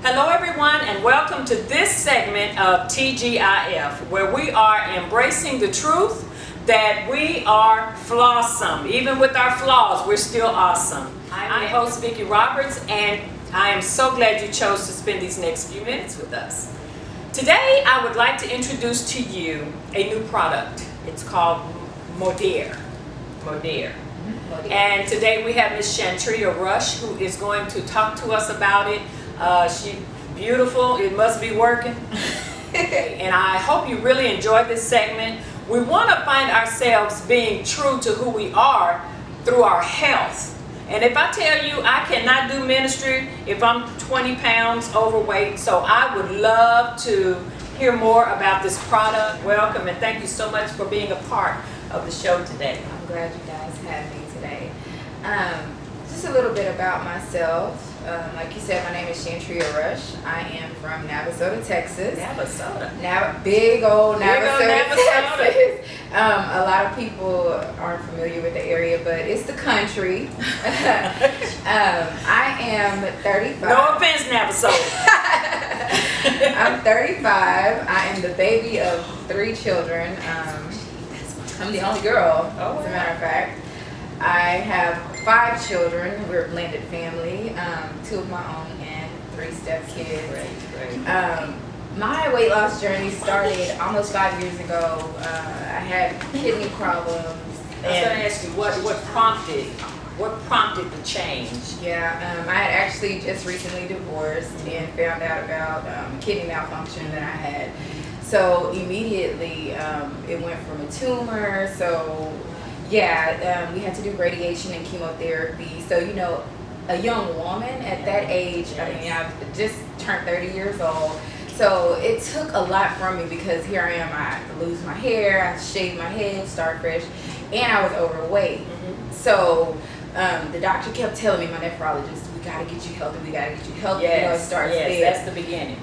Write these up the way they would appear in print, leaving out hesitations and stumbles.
Hello everyone, and welcome to this segment of TGIF, where we are embracing the truth that we are flawsome. Even with our flaws, we're still awesome. I'm your host, Vicki Roberts, and I am so glad you chose to spend these next few minutes with us. Today, I would like to introduce to you a new product. It's called Modere. And today we have Miss Shantria Rush, who is going to talk to us about it. She's beautiful. It must be working. And I hope you really enjoyed this segment. We want to find ourselves being true to who we are through our health. And if I tell you I cannot do ministry if I'm 20 pounds overweight, so I would love to hear more about this product. Welcome, and thank you so much for being a part of the show today. I'm glad you guys had me today. Just a little bit about myself. Like you said, my name is Shantria Rush. I am from Navasota, Texas. Big old Navasota, Texas. A lot of people aren't familiar with the area, but it's the country. I am 35. No offense, Navasota. I'm 35. I am the baby of 3 children. I'm the only girl, as a matter of fact. I have 5 children. We're a blended family, 2 of my own and 3 stepkids. Great. My weight loss journey started almost 5 years ago. I had kidney problems. I was going to ask you, what prompted the change? Yeah, I had actually just recently divorced and found out about kidney malfunction that I had. So immediately it went from a tumor. So yeah, we had to do radiation and chemotherapy. So, you know, a young woman at that age, I mean, I've just turned 30 years old. So it took a lot from me because here I am, I lose my hair, I shave my head, start fresh, and I was overweight. So the doctor kept telling me, my nephrologist, we gotta get you healthy, Yes, it starts there. That's the beginning.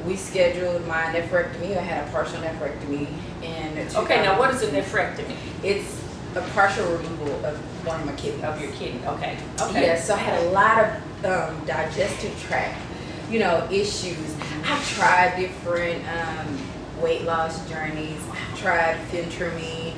We scheduled my nephrectomy. I had a partial nephrectomy in Okay, now what is a nephrectomy? It's a partial removal of one of my kidneys. Of your kidney, okay. Yeah, so I had a lot of digestive tract, issues. I've tried different weight loss journeys. I've tried phentermine.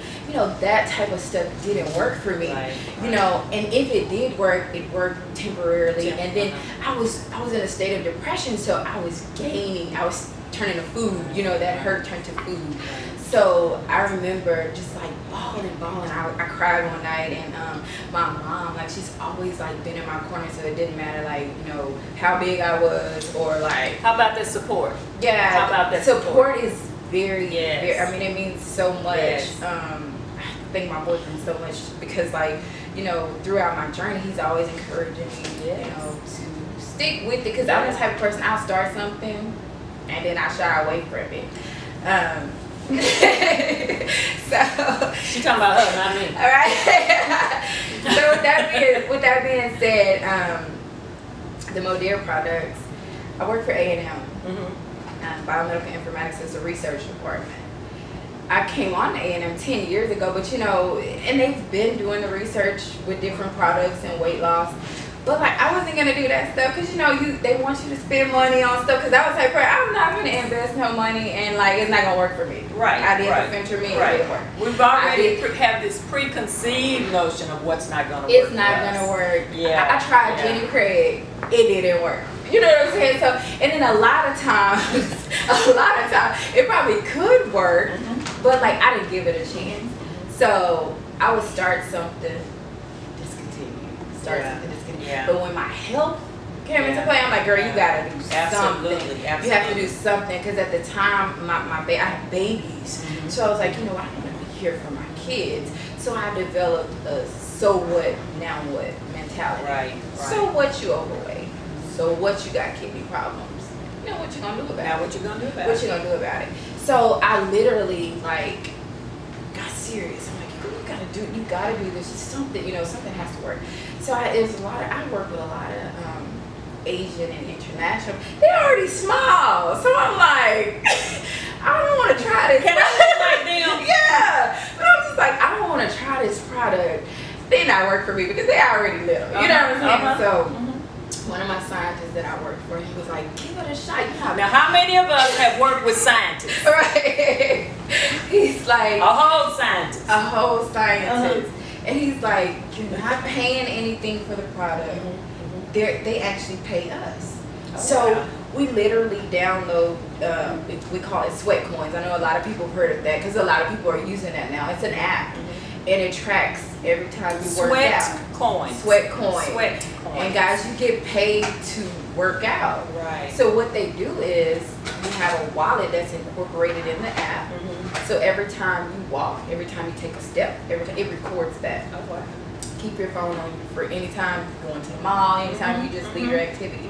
That type of stuff didn't work for me. Right. And if it did work, it worked temporarily. And then I was in a state of depression, so I was gaining. I was turning to food. That hurt turned to food. So I remember just like bawling. I cried one night, and my mom, she's always been in my corner, so it didn't matter how big I was or How about the support? Yeah, how about that support is very, yes. very, I mean, it means so much. Yes. I thank my boyfriend so much because throughout my journey, he's always encouraging me, to stick with it, because I'm the type of person, I'll start something and then I shy away from it. So She talking about her, not me. all right. So with that being said, the Modere products, I work for A&M. Biomedical Informatics is a research department. I came on to A&M 10 years ago, but and they've been doing the research with different products and weight loss. But I wasn't gonna do that stuff because they want you to spend money on stuff. Because I was like, I'm not gonna invest no money and it's not gonna work for me. Right. I did the phentermine. It didn't work. We've already have this preconceived notion of what's not gonna work. It's not gonna work. Yeah. I tried Jenny Craig. It didn't work. You know what I'm saying? So, and then a lot of times, it probably could work, but I didn't give it a chance. So I would start something, discontinue. Yeah. But when my health came into play, I'm like, girl, you gotta do something. Absolutely. You have to do something, because at the time, I had babies. So I was like, I don't want to be here for my kids. So I developed a so what, now what mentality. Right. So what, you overweight? So what, you got kidney problems? What you gonna do about it? Now what you gonna do about it? What you gonna do about it? So I literally got serious. I'm like, you gotta do this. Something, something has to work. So I work with a lot of Asian and international. They're already small, so I'm like, I don't want to try this. Can I look like them? Yeah, but I'm just like, I don't want to try this product. They not work for me because they already little. You know what I'm saying? So one of my scientists that I worked for, he was like, give it a shot. You have Now, how many of us have worked with scientists? right. He's like A whole scientist. a whole scientist. And he's like, you're not paying anything for the product. They actually pay us. Oh, So wow. we literally download, we call it sweat coins. I know a lot of people have heard of that because a lot of people are using that now. It's an app and it tracks every time you work out. Sweat coins. Sweat coins. Sweat coins. And guys, you get paid to work out. Right. So what they do is you have a wallet that's incorporated in the app. So every time you walk, every time you take a step, every time it records that. Oh, wow. Keep your phone on you for any time you're going to the mall, anytime you just leave your activity.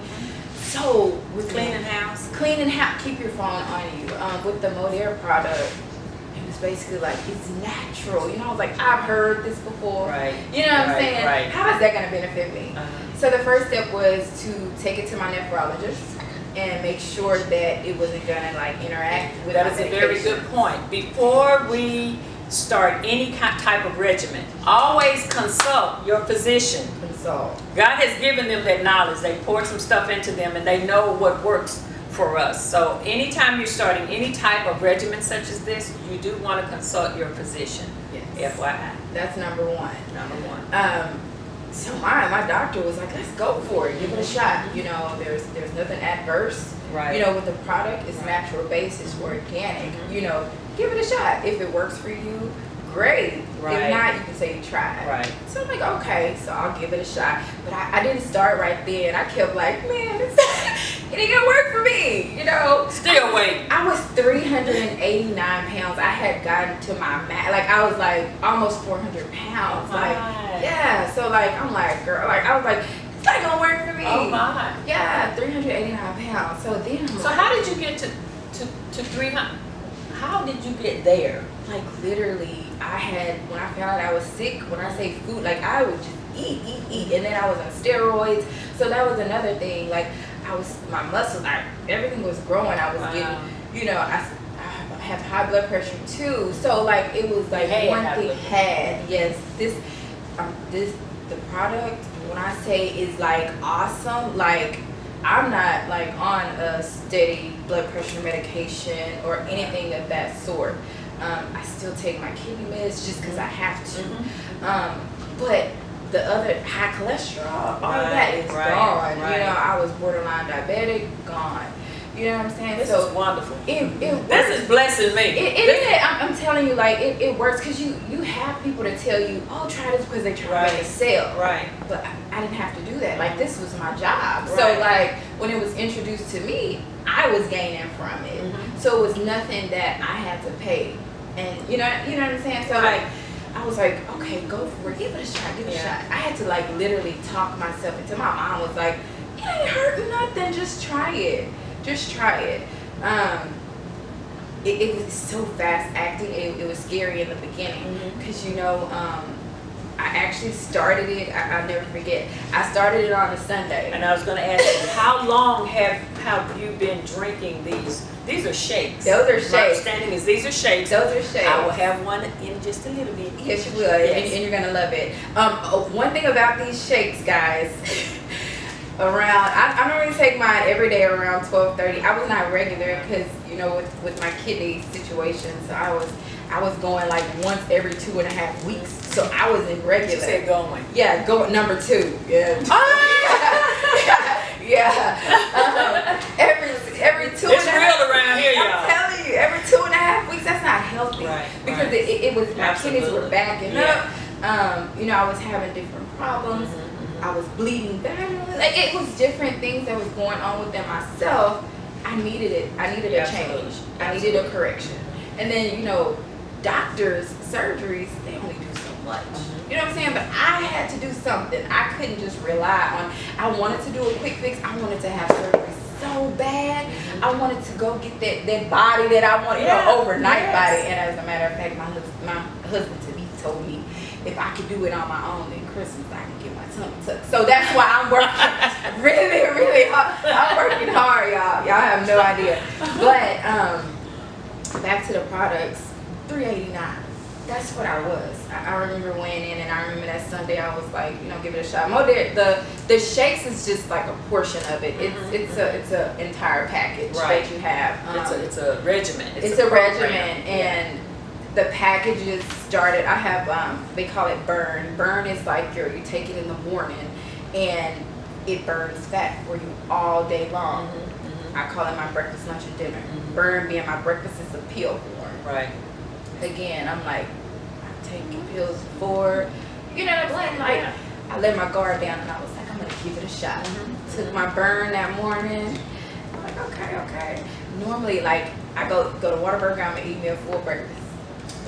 So with Cleaning house. cleaning house, keep your phone on you. With the Modere product, it was basically like it's natural. You know, I was like, I've heard this before. Right. You know what I'm Right, saying? right. How is that going to benefit me? So the first step was to take it to my nephrologist and make sure that it wasn't gonna like interact with That my is a very medication. good point. Before we start any type of regimen, always consult your physician. Consult. God has given them that knowledge. They poured some stuff into them and they know what works for us. So anytime you're starting any type of regimen such as this, you do want to consult your physician. Yes. FYI. That's number one. Number one. So my doctor was like, let's go for it, give it a shot. You know, there's nothing adverse. Right. You know, with the product, it's natural base, it's organic. You know, give it a shot. If it works for you, great. Right. If not, you can say you tried. Right. So I'm like, okay, so I'll give it a shot. But I didn't start right then. I kept like, man, it ain't gonna work for me. You know. Still waiting. I was 389 pounds. I had gotten to my max. Like I was like almost 400 pounds. Oh, like my. yeah. So like I'm like girl. Like I was like it's not gonna work for me. Oh my. Yeah, 389 pounds. So then I'm So like, how did you get to 300? How did you get there? like literally I had when I found out I was sick. When I say food, like I would just eat, and then I was on steroids. So that was another thing. Like my muscles, everything was growing. I was getting, you know, I have high blood pressure too. So like it was like one thing the product, when I say is like awesome, like I'm not like on a steady blood pressure medication or anything of that sort. I still take my kidney meds just because I have to. But the other high cholesterol, all of that is gone. Right. You know, I was borderline diabetic, gone. You know what I'm saying? This so is wonderful. This is blessing me. It is. I'm telling you, like it works because you have people to tell you, oh, try this because they try to make a sale. Right. But I didn't have to do that. Like this was my job. Right. So like when it was introduced to me, I was gaining from it. So it was nothing that I had to pay. And you know what I'm saying? So like I was like, okay, go for it, give it a shot, give it a shot. I had to like literally talk myself into. My mom was like, it ain't hurting nothing, just try it. Just try it. It was so fast acting. It was scary in the beginning because you know I actually started it. I'll never forget. I started it on a Sunday. And I was going to ask you, how long have you been drinking these? These are shakes. Those are My shakes. understanding is these are shakes. Those are shakes. I will have one in just a little bit. Yes, you will, Yes. and you're gonna love it. One thing about these shakes, guys. I normally take mine every day around 12:30. I was not regular because you know with my kidney situation, so I was going like once every 2.5 weeks. So I was irregular. You said going. Yeah, number 2. Yeah. Yeah. Every 2.5. It's real around here, y'all. I'm telling you, every 2.5 weeks. That's not healthy. Right. Because it was my kidneys were backing Yeah. up. You know, I was having different problems. I was bleeding vaginally. Like it was different things that was going on within myself. I needed it. I needed a change. I needed a correction. And then you know, doctors, surgeries, they only do so much. You know what I'm saying? But I had to do something. I couldn't just rely on. I wanted to do a quick fix. I wanted to have surgery so bad. I wanted to go get that body that I wanted, you know, overnight body. And as a matter of fact, my husband to be told me if I could do it on my own, then Christmas I can get my tummy tucked. So that's why I'm working really, really hard. I'm working hard, y'all. Y'all have no idea. But back to the products, $389. That's what I was. I remember weighing in, and I remember that Sunday I was like, you know, give it a shot. Modere, the shakes is just like a portion of it. It's a entire package that you have. It's a regimen. It's a regimen, and the packages started. I have they call it burn. Burn is like you take it in the morning, and it burns fat for you all day long. I call it my breakfast, lunch, and dinner. Burn being my breakfast is a pill form. Right. Again, I'm like, I'm taking pills for, you know what I'm saying? Like, I let my guard down, and I was like, I'm gonna give it a shot. Took my burn that morning. I'm like, okay. Normally, like, I go to Whataburger, I'm gonna eat me a full breakfast.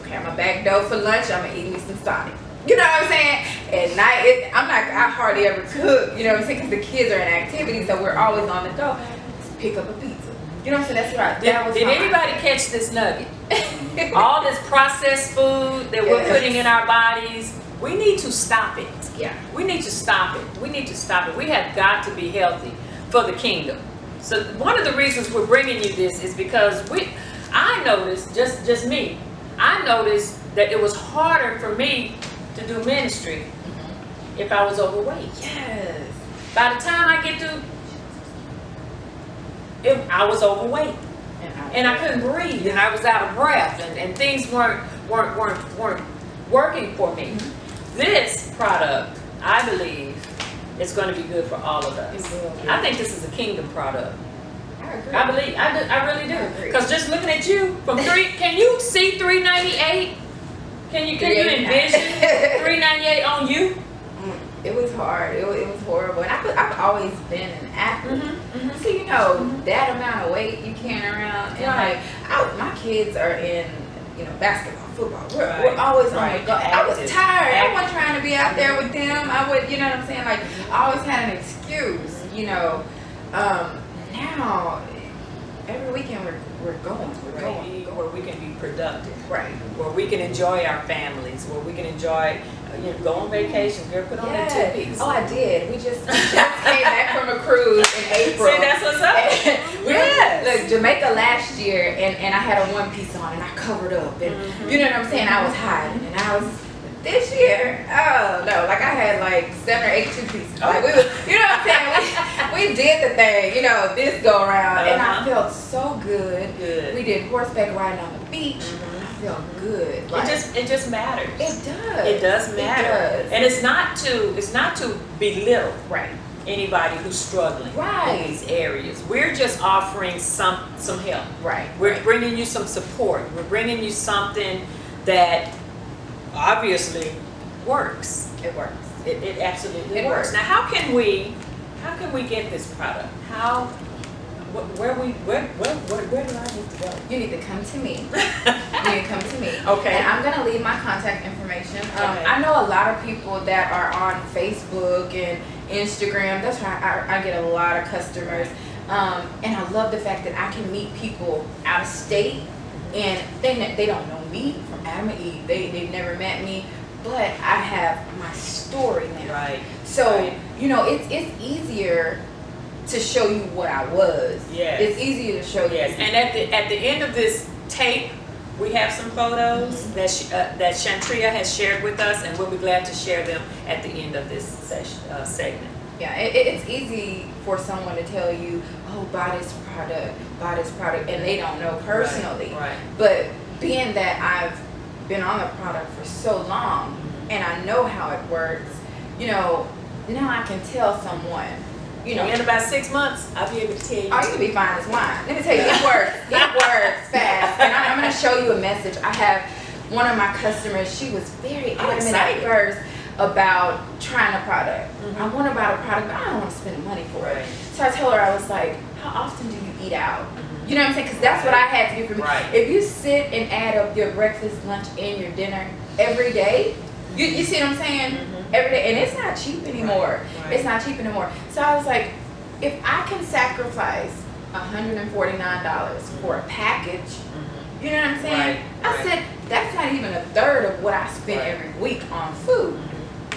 Okay, I'm gonna back door for lunch, I'm gonna eat me some Sonic. You know what I'm saying? At night, I hardly ever cook, you know what I'm saying? Because the kids are in activity, so we're always on the go. Just pick up a pizza. You know what I'm saying? That's what Did anybody catch this nugget? All this processed food that we're putting in our bodies, we need to stop it. Yeah. We need to stop it. We need to stop it. We have got to be healthy for the kingdom. So one of the reasons we're bringing you this is because I noticed, just me, I noticed that it was harder for me to do ministry if I was overweight. Yes. By the time I get to, I was overweight. And I couldn't breathe, and I was out of breath, and things weren't working for me. This product, I believe, is going to be good for all of us. I think this is a kingdom product. I agree. I believe, I really do. Because just looking at you from can you see $3.98? Can you envision $3.98 on you? It was hard. It was horrible. And I've always been an athlete. So, you know, that amount of weight you carrying around. And like, my kids are in, you know, basketball, football. We're always on the go. I was tired. I wasn't trying to be out there with them. I would, you know what I'm saying? Like, I always had an excuse, you know. Now, every weekend we're going. Where we can be productive. Right. Where we can enjoy our families. Where we can enjoy, you know, go on vacation. Girl, put on that two-piece. Oh, I did. We just came back from a cruise in April. See, that's what's up. Look, Jamaica last year, and I had a one-piece on, and I covered up, and you know what I'm saying? I was hiding, and I was. This year, oh no, like I had like 7 or 8 two-pieces. Like we was, you know what I'm saying? We did the thing, you know, this go around, and I felt so good. We did horseback riding on the beach. I felt good. Like, it just matters. It does. It does matter. It does. And it's not to belittle anybody who's struggling in these areas. We're just offering some help. We're bringing you some support. We're bringing you something that obviously works. It works. It absolutely works. Now, how can we get this product? Where do I need to go? You need to come to me. Okay. And I'm gonna leave my contact information. I know a lot of people that are on Facebook and Instagram. That's why I get a lot of customers. And I love the fact that I can meet people out of state, and they don't know me from Adam and Eve. They've never met me, but I have my story now. So you know, it's easier to show you what I was. It's easier to show you. And at the end of this tape, we have some photos that Shantria has shared with us, and we'll be glad to share them at the end of this segment. Yeah, it's easy for someone to tell you, oh, buy this product, and they don't know personally. But being that I've been on the product for so long, and I know how it works, you know, now I can tell someone, you know. In about 6 months, I'll be able to tell you. Oh, you'll be fine as wine. Let me tell you, it works. It works fast. And I'm going to show you a message. I have one of my customers, she was very adamant at first about trying a product. I want to buy a product, but I don't want to spend the money for it. So I told her, I was like, how often do you eat out? You know what I'm saying? Because that's what I had to do for me. If you sit and add up your breakfast, lunch, and your dinner every day, you see what I'm saying? Every day. And it's not cheap anymore. It's not cheap anymore. So I was like, if I can sacrifice $149 for a package, you know what I'm saying? I said, that's not even a third of what I spend every week on food.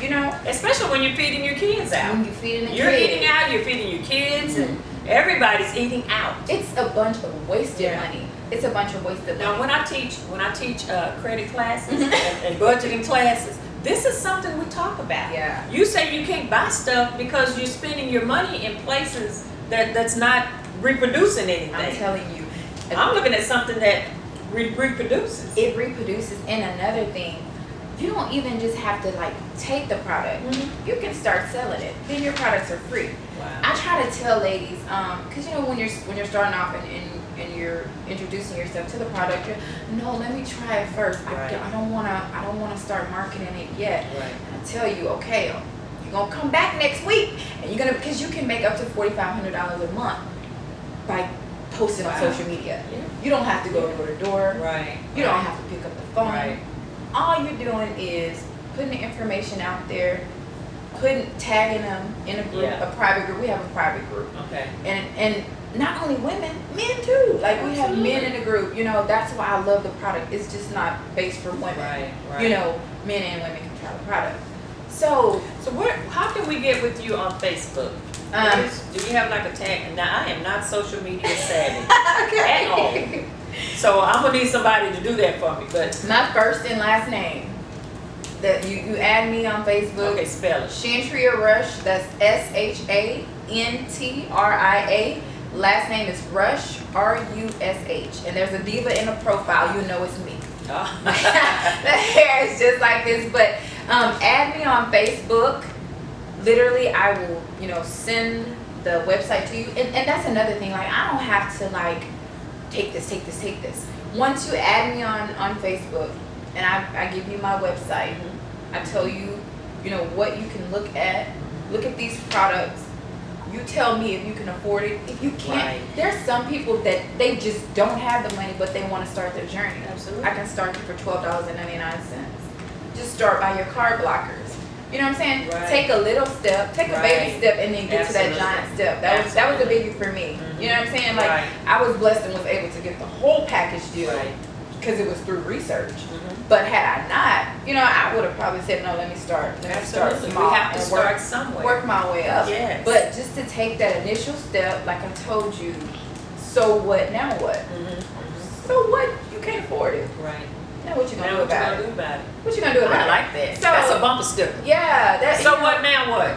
You know? Especially when you're feeding your kids out. When you're feeding the kids. You're eating out, you're feeding your kids, and Everybody's eating out. It's a bunch of wasted Yeah. money. It's a bunch of wasted Now, money. when I teach credit classes and budgeting classes, this is something we talk about. Yeah. You say you can't buy stuff because you're spending your money in places that's not reproducing anything. I'm telling you. I'm looking at something that reproduces. It reproduces. And another thing, you don't even just have to like take the product. Mhm. You can start selling it. Then your products are free. Wow. I try to tell ladies, because you know when you're starting off and you're introducing yourself to the product, no, let me try it first. Right. I don't wanna start marketing it yet. Right. And I tell you, okay, you're gonna come back next week, and you're gonna, because you can make up to $4,500 a month by posting on Wow. social media. Yeah. You don't have to go door to door. Right. You don't have to pick up the phone. Right. All you're doing is putting the information out there, tagging them in a group, Yeah. a private group. We have a private group, Okay. and not only women, men too. Like we have men in the group. You know, that's why I love the product. It's just not based for women. Right. Right. You know, men and women can try the product. So So how can we get with you on Facebook? Do you have like a tag? Now I am not social media savvy at all. So I'm gonna need somebody to do that for me. But my first and last name. That you add me on Facebook. okay, spell it. Shantria Rush. That's SHANTRIA. Last name is Rush, RUSH. And there's a diva in the profile. You know it's me. Oh. The hair is just like this. But add me on Facebook. Literally, I will, send the website to you. And that's another thing. Like, I don't have to, like, take this. Once you add me on Facebook, and I give you my website, I tell you, what you can look at these products. You tell me if you can afford it. If you can't, Right. There's some people that they just don't have the money, but they want to start their journey. Absolutely. I can start you for $12.99. Just start by your card blockers. You know what I'm saying? Right. Take a little step, take a baby Right. step, and then get Absolutely. to that giant step. That was a biggie for me. Mhm. You know what I'm saying? Like, Right. I was blessed and was able to get the whole package deal Right. because it was through research. Mhm. But had I not, I would have probably said, no, let me start Absolutely. small We have to and start somewhere. work my way up. Yes. But just to take that initial step, like I told you, so what, now what? Mhm. So what? You can't afford it. Right. Now what you gonna Now do what you about gonna it? do about it? What you gonna do about I it? like that. So- That's a bumper sticker. Yeah. That, So what now what?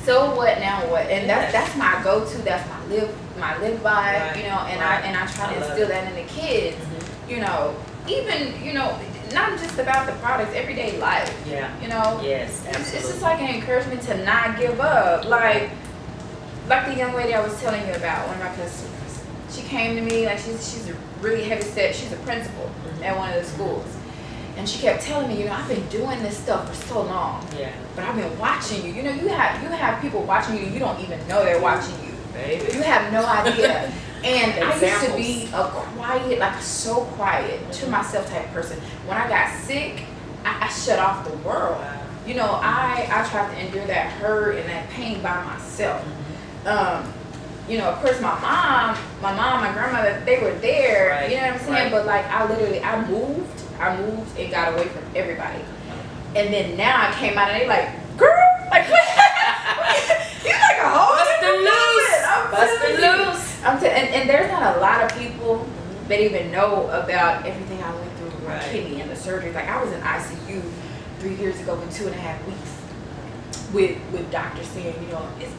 So what now what? And Yes. that's my go-to. That's my live by. Right. And Right. I try I to love instill it. that in the kids. Mhm. Even not just about the products, everyday life. Yeah. Yes, It's absolutely. just like an encouragement to not give up. Like the young lady I was telling you about, one of my customers. She came to me, like she's a really heavy set. She's a principal at one of the schools. And she kept telling me, I've been doing this stuff for so long, Yeah. but I've been watching you. You have people watching you, you don't even know they're watching you. Baby. You have no idea. And I used to Examples. be a quiet, like so quiet to myself type person. When I got sick, I shut off the world. Wow. I tried to endure that hurt and that pain by myself. Of course my mom, my grandmother, they were there, Right, you know what I'm saying? right. But like I moved and got away from everybody. And then now I came out and they like, girl, like what? You like a whole Bustin' loose. And there's not a lot of people that even know about everything I went through with my Right. kidney and the surgery. Like I was in ICU 3 years ago for 2.5 weeks with doctors saying,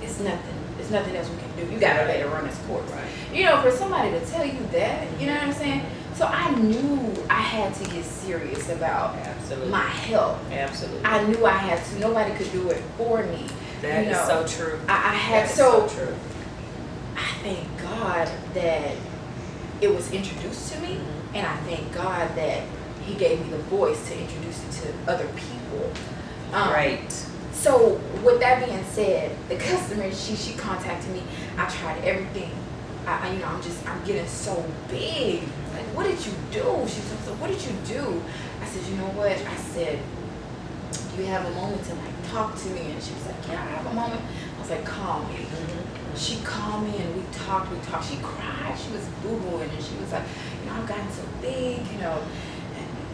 it's nothing. There's nothing else we can do. You gotta let it run its course. Right. For somebody to tell you that, you know what I'm saying? So I knew I had to get serious about Absolutely. my health. Absolutely. I knew I had to. Nobody could do it for me. That is so true. I had That is so true. I thank God that it was introduced to me, and I thank God that He gave me the voice to introduce it to other people. Right. So with that being said, the customer she contacted me. I tried everything. I'm getting so big. Like, what did you do? She said, so what did you do? I said, you know what? I said, do you have a moment to like talk to me? And she was like, yeah, I have a moment. I was like, call me. She called me and we talked. She cried. She was boo-booing and she was like, I've gotten so big, and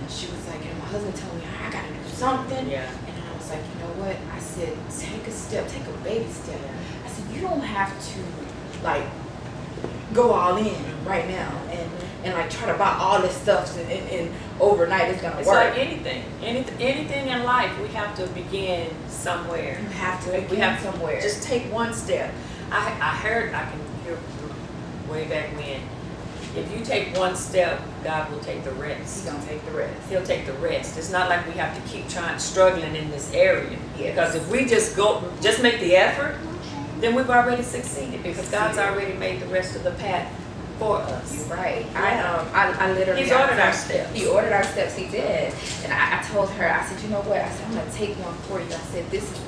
she was like, my husband told me I gotta do something. Yeah. And I was like, you know what? I said, take a step, take a baby step. I said, you don't have to like go all in right now and like try to buy all this stuff and overnight it's gonna It's work. like anything in life, we have to begin somewhere. You have to We begin have somewhere. Just take one step. I can hear way back when, if you take one step, God will take the He's rest. gonna take the rest. He'll take the rest. It's not like we have to keep struggling in this area. Yes. Because if we just make the effort, then we've already succeeded, because God's already made the rest of the path for us. You're right. Yeah. I literally. He's ordered our steps. He ordered our steps. He did. And I told her, I said, you know what? I said, I'm gonna take one for you. I said, this is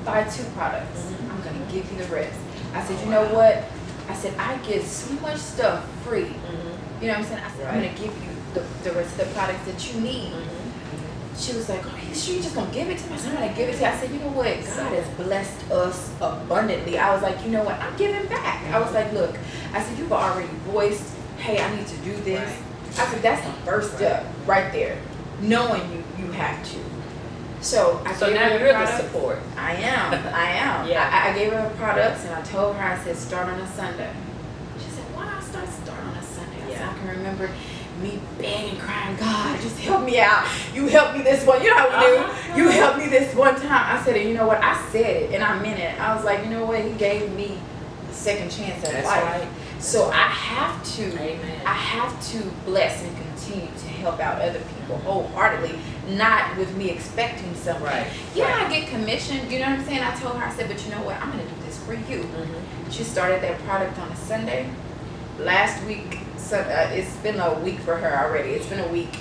buy 2 products. Mhm. I'm gonna give you the rest. I said, you know what? I said, I give so much stuff free. Mhm. You know what I'm saying? I said, I'm gonna give you the rest of the products that you need. Mhm. She was like, are you sure you're just gonna give it to me? I said, I'm gonna give it to you. I said, you know what? God has blessed us abundantly. I was like, you know what? I'm giving back. I was like, look, I said, you've already voiced, hey, I need to do this. Right. I said, that's the first step right there. Knowing you have to. So I So gave now her the you're the product. support. I am. Yeah. I gave her the products and I told her, I said, start on a Sunday. She said, why not start on a Sunday? I said, Yeah. I can remember me begging, crying, God, just help me out. You helped me this one. You know how we Uh-huh. do. You helped me this one time. I said, and you know what? I said it and I meant it. I was like, you know what? He gave me the second chance at That's life. right. So I have to. Amen. I have to bless and continue to help out other people wholeheartedly, not with me expecting something. Right. Yeah, Right. I get commissioned, you know what I'm saying? I told her, I said, but you know what? I'm going to do this for you. Mhm. She started that product on a Sunday. Last week, so it's been a week for her already. It's been a week.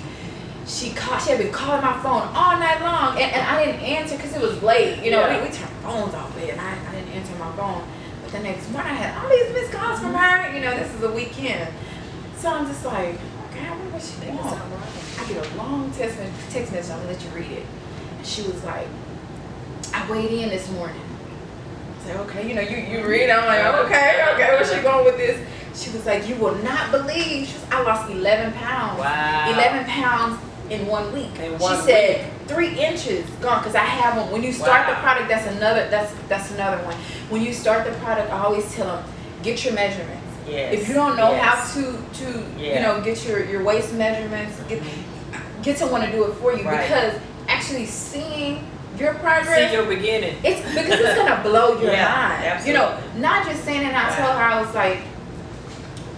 She had been calling my phone all night long, and I didn't answer because it was late. You know, Yeah. we turned phones off, and I didn't answer my phone. But the next morning, I had all these missed calls from her. You know, this is a weekend. So I'm just like, okay, I wonder what she Maybe wants. something wrong. I get a long text message. I'm gonna let you read it. And she was like, I weighed in this morning. I said, okay, you know, you read. I'm like, okay, where's she going with this? She was like, you will not believe. I lost 11 pounds. Wow. 11 pounds in 1 week. In 1 she said 3 inches gone because I have them. When you start the Wow. product, that's another one. When you start the product, I always tell them, get your measurements. Yes. If you don't know Yes. how to Yeah. you know, get your waist measurements, get someone to do it for you. Right. Because actually seeing your progress, See your beginning. it's because it's gonna blow your Yeah, mind. absolutely. You know, not just saying it. I Wow. told her, I was like,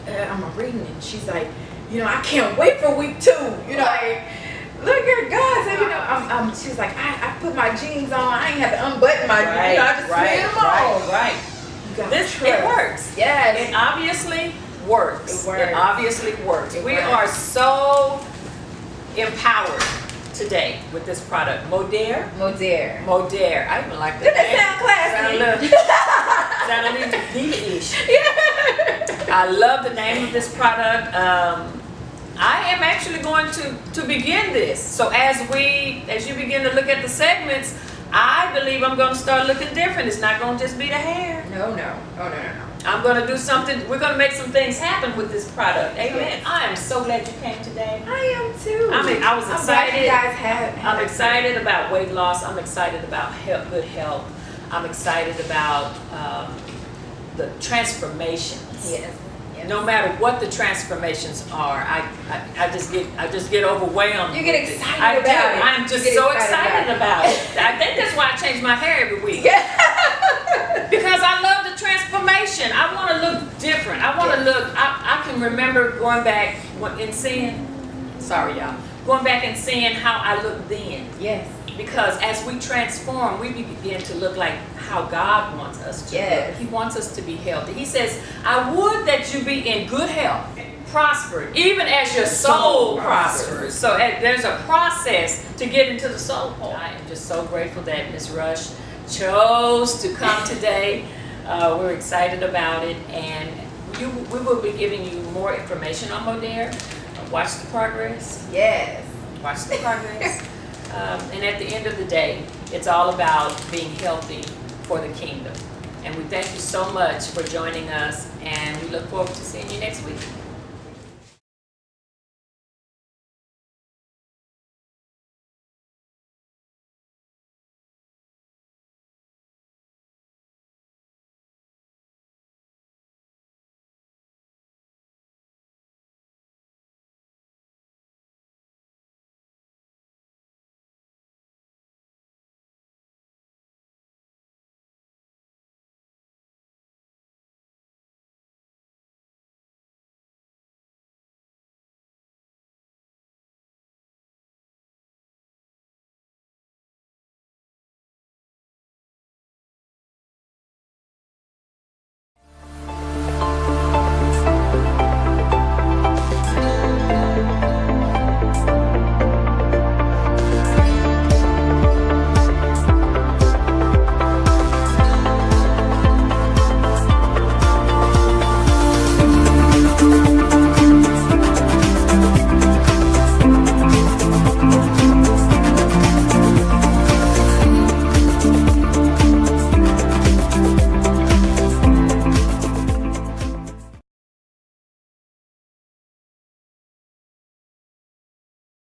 I'm reading it. She's like, you know, I can't wait for week 2. You know, like, look at God. So, you know, she was like, I put my jeans on. I ain't have to unbutton my jeans. You know, I just slid them on. Right. You gotta This trust. it works. Yes. It obviously works. It works. It obviously works. It We works. are so empowered today with this product, Modere. Modere. I even like Did that. that sound classy? Sound a little diva-ish. Yeah. I love the name of this product. I am actually going to begin this. So as you begin to look at the segments, I believe I'm going to start looking different. It's not going to just be the hair. No. Oh, no. I'm going to do something. We're going to make some things happen with this product. Amen. Yes. I am so glad you came today. I am too. I was I'm glad excited. you guys have. I'm excited about weight loss. I'm excited about good health. I'm excited about the transformations. Yes. No matter what the transformations are, I just get overwhelmed. You get with it. excited I about do. it. I'm just You get so excited excited about it. I think that's why I change my hair every week. Yeah. Because I love the transformation. I want to look different. I want to look. I can remember going back and seeing. Sorry, y'all. Going back and seeing how I looked then. Yes. Because as we transform, we begin to look like how God wants us to Yes. look. He wants us to be healthy. He says, I would that you be in good health, prospered, even as your soul prospers. So there's a process to get into the soul part. I am just so grateful that Ms. Rush chose to come today. We're excited about it, and we will be giving you more information on Modere. Watch the progress. Yes. Watch the progress. And at the end of the day, it's all about being healthy for the kingdom. And we thank you so much for joining us, and we look forward to seeing you next week.